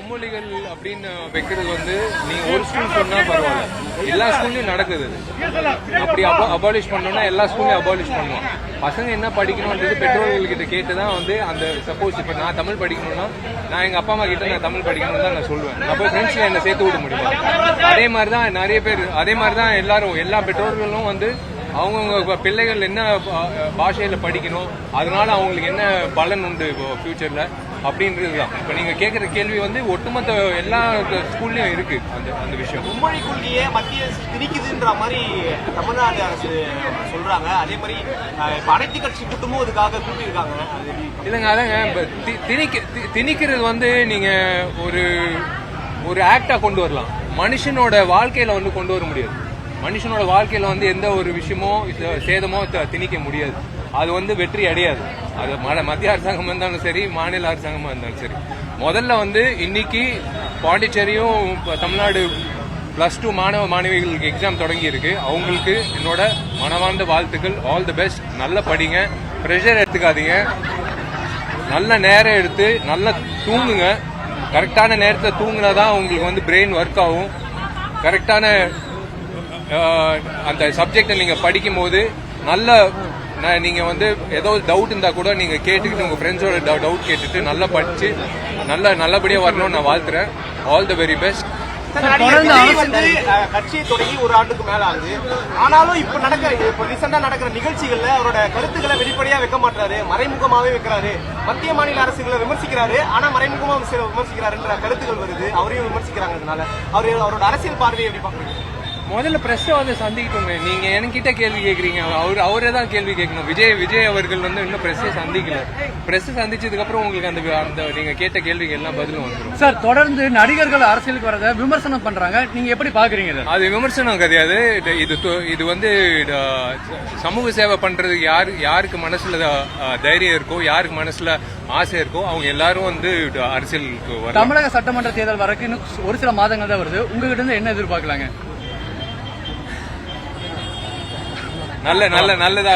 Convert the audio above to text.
மும்மொழிகள் அப்படின்னு வைக்கிறது வந்து நீங்க ஒரு ஸ்கூல் சொன்னா பரவாயில்ல, எல்லா ஸ்கூல்லையும் நடக்குது. அப்படி அபாலிஷ் பண்ணோம்னா எல்லா ஸ்கூல்லையும் அபாலிஷ் பண்ணுவோம். பசங்க என்ன படிக்கணும்ன்றது பெற்றோர்கள்கிட்ட கேட்டுதான் வந்து அந்த சப்போஸ் இப்ப நான் தமிழ் படிக்கணும்னா நான் எங்க அப்பா அம்மா கிட்ட நான் தமிழ் படிக்கணும்னு தான் நான் சொல்லுவேன். நான் போய் ஃப்ரெண்ட்ஸ்ல என்ன சேர்த்து விட முடியுமா? அதே மாதிரிதான் நிறைய பேர், அதே மாதிரிதான் எல்லாரும், எல்லா பெற்றோர்களும் வந்து அவங்கவுங்க பிள்ளைகள் என்ன பாஷையில படிக்கணும், அதனால அவங்களுக்கு என்ன பலன் உண்டு இப்போ ஃபியூச்சர்ல அப்படின்றதுதான். இப்ப நீங்க கேட்கிற கேள்வி வந்து ஒட்டுமொத்த எல்லா ஸ்கூல்லயும் இருக்கு அந்த விஷயம். மும்மொழி கொள்கையே மத்திய திணிக்குதுன்ற மாதிரி தமிழ்நாடு அரசு சொல்றாங்க. அதே மாதிரி அனைத்து கட்சி கூட்டமும் அதுக்காக கூட்டியிருக்காங்க. இல்லைங்க, அதாங்க திணிக்கிறது வந்து நீங்க ஒரு ஆக்டா கொண்டு வரலாம், மனுஷனோட வாழ்க்கையில வந்து கொண்டு வர முடியாது. மனுஷனோட வாழ்க்கையில வந்து எந்த ஒரு விஷயமோ சேதமோ திணிக்க முடியாது. அது வந்து வெற்றி அடையாது. அது மத்திய அரசாங்கமா இருந்தாலும் சரி, மாநில அரசாங்கமா இருந்தாலும் சரி. முதல்ல வந்து இன்னைக்கு பாண்டிச்சேரியும் தமிழ்நாடு +2 மாணவ மாணவிகளுக்கு எக்ஸாம் தொடங்கி இருக்கு. அவங்களுக்கு என்னோட மனவார்ந்த வாழ்த்துக்கள். All the best. நல்லா படிங்க, ப்ரெஷர் எடுத்துக்காதீங்க, நல்ல நேரம் எடுத்து நல்லா தூங்குங்க. கரெக்டான நேரத்தில் தூங்குனாதான் உங்களுக்கு வந்து பிரெயின் ஒர்க் ஆகும். கரெக்டான அந்த சப்ஜெக்டை நீங்க படிக்கும் போது நல்ல நீங்க வந்து ஏதோ டவுட் இருந்தா கூட நீங்க கேட்டுக்கிட்டு உங்க ஃப்ரெண்ட்ஸோட டவுட் கேட்டுட்டு நல்லா படிச்சு நல்லபடியா வரணும்னு நான் வாழ்த்துறேன். All the very best. கட்சியை தொடங்கி ஒரு ஆண்டுக்கு மேல ஆகுது. ஆனாலும் இப்ப ரீசெண்டா நடக்கிற நிகழ்ச்சிகள்ல அவரோட கருத்துக்களை வெளிப்படையா வைக்க மாட்டாரு, மறைமுகமாவே வைக்கிறாரு. மத்திய மாநில அரசுகளை விமர்சிக்கிறாரு, ஆனா மறைமுகமா விமர்சிக்கிறாருன்ற கருத்துக்கள் வருது. அவரையும் விமர்சிக்கிறாங்க. அதனால அவரோட அரசியல் பார்வையை எப்படி பாக்குறீங்க? முதல்ல பிரஸ் வந்து சந்திக்கிட்டோங்க. நீங்க என்கிட்ட கேள்வி கேட்கறீங்க, அவரே தான் கேள்வி கேட்கணும். விஜய் அவர்கள் வந்து இன்னும் பிரஸ் சந்திக்கல. பிரஸ் சந்திச்சதுக்கு அப்புறம் உங்களுக்கு அந்த நீங்க கேட்ட கேள்விக்கு எல்லாம் பதிலும் வந்துடும். சார், தொடர்ந்து நடிகர்கள் அரசியலுக்கு வரத விமர்சனம் பண்றாங்க, நீங்க எப்படி பாக்குறீங்க? அது விமர்சனம் கிடையாது. இது வந்து சமூக சேவை பண்றதுக்கு யாருக்கு மனசுல தைரியம் இருக்கோ, யாருக்கு மனசுல ஆசை இருக்கோ, அவங்க எல்லாரும் வந்து அரசியலுக்கு வர. தமிழக சட்டமன்ற தேர்தல் வரைக்கும் இன்னும் ஒரு சில மாதங்கள் தான் வருது. உங்ககிட்ட இருந்து என்ன எதிர்பார்க்கலாங்க? நல்லதா